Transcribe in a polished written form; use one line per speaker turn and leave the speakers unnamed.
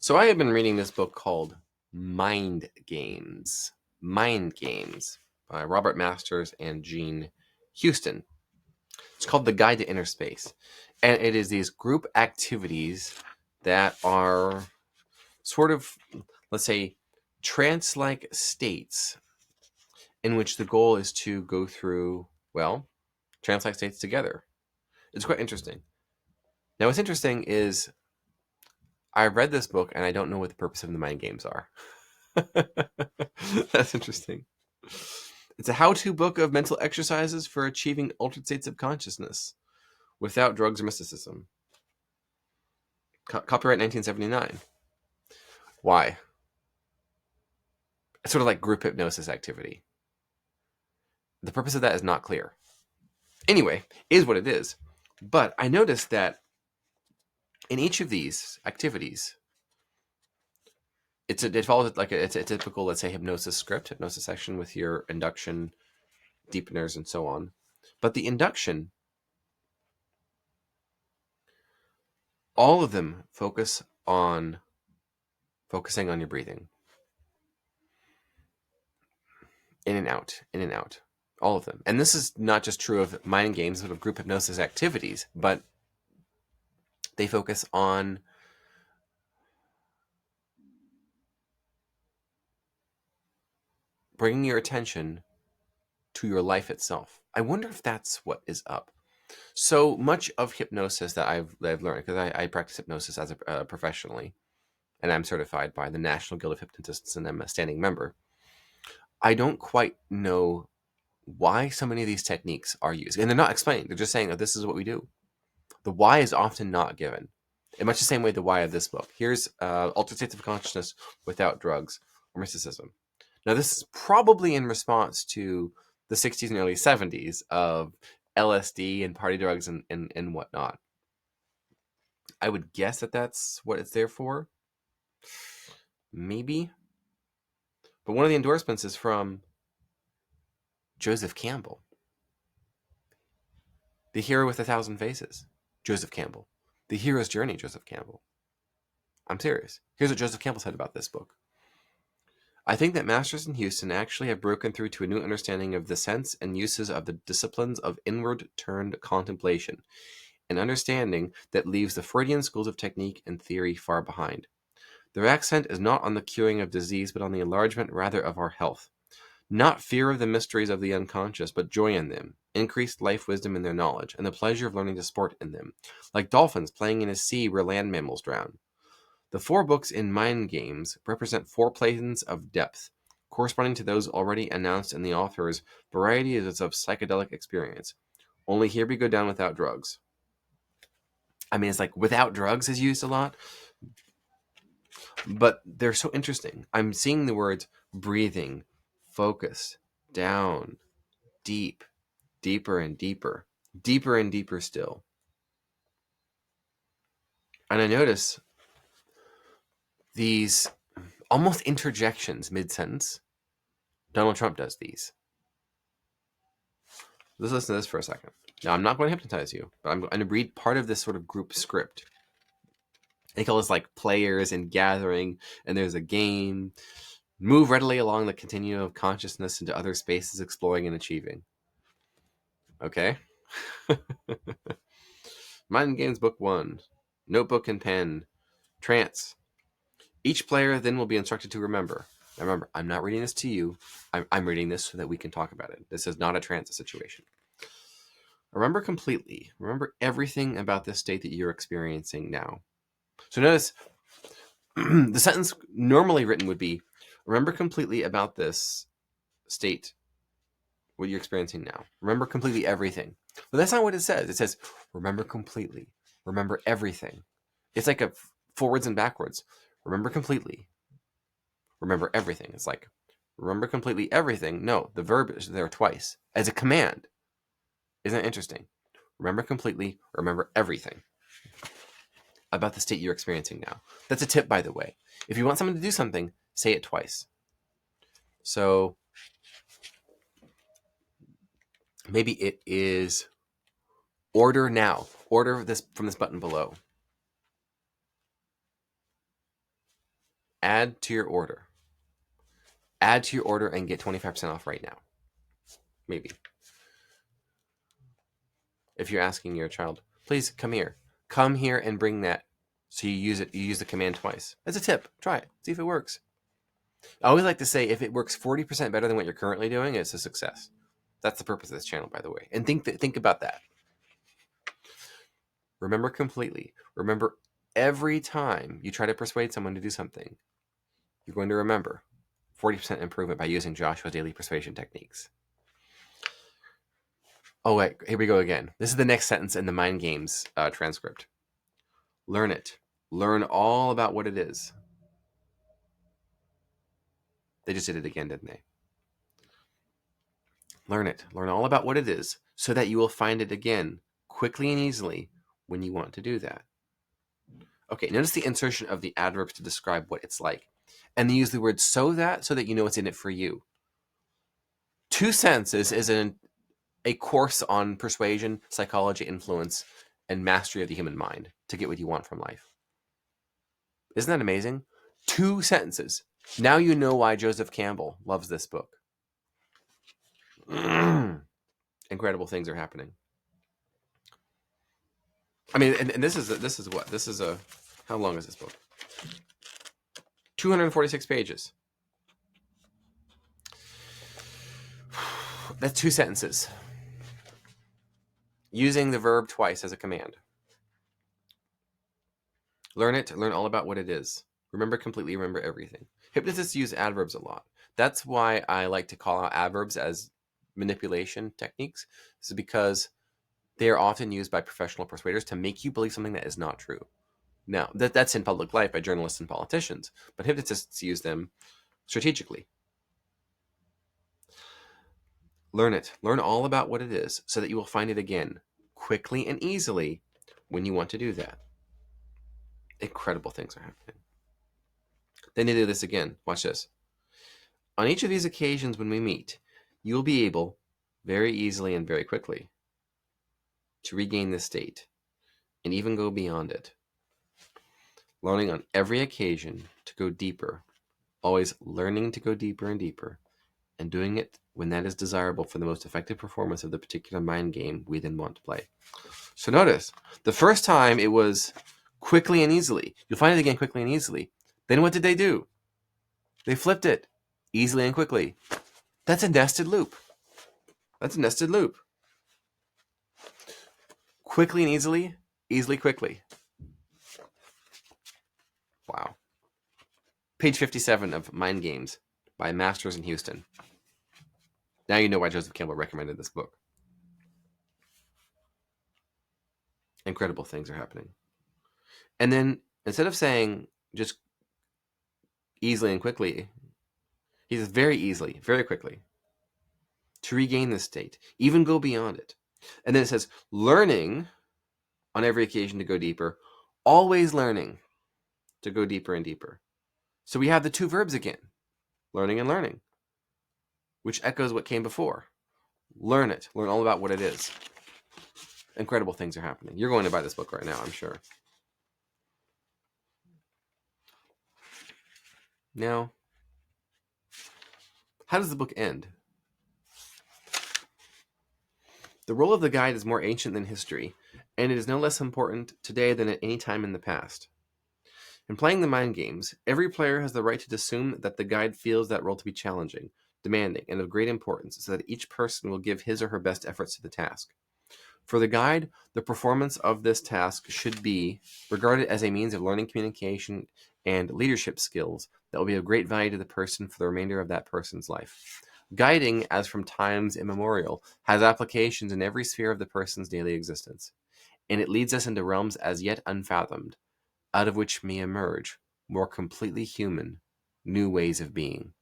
So I have been reading this book called Mind Games. Mind Games by Robert Masters and Gene Houston. It's called The Guide to Inner Space. And it is these group activities that are sort of, let's say, trance-like states in which the goal is to go through, well, trance-like states together. It's quite interesting. Now, what's interesting is I read this book and I don't know what the purpose of the mind games are. That's interesting. It's a how-to book of mental exercises for achieving altered states of consciousness without drugs or mysticism. Copyright 1979. Why? It's sort of like group hypnosis activity. The purpose of that is not clear. Anyway, is what it is. But I noticed that in each of these activities, it follows like it's a typical, let's say, hypnosis script, hypnosis section with your induction, deepeners, and so on. But the induction, all of them focusing on your breathing. In and out, in and out. All of them. And this is not just true of mind games, but of group hypnosis activities, but they focus on bringing your attention to your life itself. I wonder if that's what is up. So much of hypnosis that I've learned, because I practice hypnosis as a professionally, and I'm certified by the National Guild of Hypnotists, and I'm a standing member. I don't quite know why so many of these techniques are used. And they're not explained. They're just saying that this is what we do. The why is often not given. In much the same way the why of this book. Here's altered states of consciousness without drugs or mysticism. Now, this is probably in response to the 60s and early 70s of LSD and party drugs and whatnot. I would guess that that's what it's there for. Maybe. But one of the endorsements is from Joseph Campbell. The Hero with 1,000 Faces, Joseph Campbell. The Hero's Journey, Joseph Campbell. I'm serious. Here's what Joseph Campbell said about this book. I think that Masters and Houston actually have broken through to a new understanding of the sense and uses of the disciplines of inward-turned contemplation, an understanding that leaves the Freudian schools of technique and theory far behind. Their accent is not on the curing of disease, but on the enlargement rather of our health. Not fear of the mysteries of the unconscious, but joy in them, increased life wisdom in their knowledge, and the pleasure of learning to sport in them, like dolphins playing in a sea where land mammals drown. The 4 books in Mind Games represent 4 planes of depth, corresponding to those already announced in the author's varieties of psychedelic experience. Only here we go down without drugs. I mean, it's like without drugs is used a lot, but they're so interesting. I'm seeing the words breathing, focus, down, deep, deeper and deeper, deeper and deeper still. And I notice these almost interjections mid-sentence. Donald Trump does these. Let's listen to this for a second. Now, I'm not going to hypnotize you, but I'm going to read part of this sort of group script. They call this like players and gathering, and there's a game. Move readily along the continuum of consciousness into other spaces, exploring and achieving. Okay? Mind Games Book 1. Notebook and pen. Trance. Each player then will be instructed to remember. Now remember, I'm not reading this to you. I'm reading this so that we can talk about it. This is not a trance situation. Remember completely. Remember everything about this state that you're experiencing now. So notice the sentence normally written would be, remember completely about this state, what you're experiencing now. Remember completely everything. But that's not what it says. It says, remember completely. Remember everything. It's like a forwards and backwards. Remember completely. Remember everything. It's like, remember completely everything. No, the verb is there twice as a command. Isn't that interesting? Remember completely, remember everything about the state you're experiencing now. That's a tip, by the way. If you want someone to do something, say it twice. So maybe it is order now. Order this from this button below. Add to your order. Add to your order and get 25% off right now. Maybe. If you're asking your child, please come here. Come here and bring that. So you use it. You use the command twice. As a tip. Try it. See if it works. I always like to say if it works 40% better than what you're currently doing, it's a success. That's the purpose of this channel, by the way. And think about that. Remember completely. Remember every time you try to persuade someone to do something, you're going to remember 40% improvement by using Joshua's daily persuasion techniques. Oh, wait. Here we go again. This is the next sentence in the Mind Games transcript. Learn it. Learn all about what it is. They just did it again, didn't they? Learn it. Learn all about what it is so that you will find it again quickly and easily when you want to do that. Okay, notice the insertion of the adverbs to describe what it's like. And they use the word so that you know what's in it for you. 2 sentences is a course on persuasion, psychology, influence, and mastery of the human mind to get what you want from life. Isn't that amazing? 2 sentences. Now you know why Joseph Campbell loves this book. Incredible things are happening. I mean, and this is what? This is a, how long is this book? 246 pages. That's 2 sentences. Using the verb twice as a command. Learn it. Learn all about what it is. Remember completely. Remember everything. Hypnotists use adverbs a lot. That's why I like to call out adverbs as manipulation techniques. This is because they are often used by professional persuaders to make you believe something that is not true. Now, that's in public life by journalists and politicians, but hypnotists use them strategically. Learn it. Learn all about what it is so that you will find it again quickly and easily when you want to do that. Incredible things are happening. Then they do this again. Watch this. On each of these occasions when we meet, you will be able, very easily and very quickly, to regain this state and even go beyond it. Learning on every occasion to go deeper, always learning to go deeper and deeper, and doing it when that is desirable for the most effective performance of the particular mind game we then want to play. So notice, the first time it was quickly and easily. You'll find it again quickly and easily. Then what did they do? They flipped it easily and quickly. That's a nested loop. That's a nested loop. Quickly and easily, easily, quickly. Wow. Page 57 of Mind Games by Masters in Houston. Now you know why Joseph Campbell recommended this book. Incredible things are happening. And then instead of saying just easily and quickly, he says very easily, very quickly, to regain this state, even go beyond it. And then it says learning on every occasion to go deeper, always learning to go deeper and deeper. So we have the 2 verbs again, learning and learning, which echoes what came before. Learn it. Learn all about what it is. Incredible things are happening. You're going to buy this book right now, I'm sure. Now, how does the book end? The role of the guide is more ancient than history, and it is no less important today than at any time in the past. In playing the mind games, every player has the right to assume that the guide feels that role to be challenging, demanding, and of great importance, so that each person will give his or her best efforts to the task. For the guide, the performance of this task should be regarded as a means of learning communication and leadership skills that will be of great value to the person for the remainder of that person's life. Guiding, as from times immemorial, has applications in every sphere of the person's daily existence, and it leads us into realms as yet unfathomed, out of which may emerge, more completely human, new ways of being.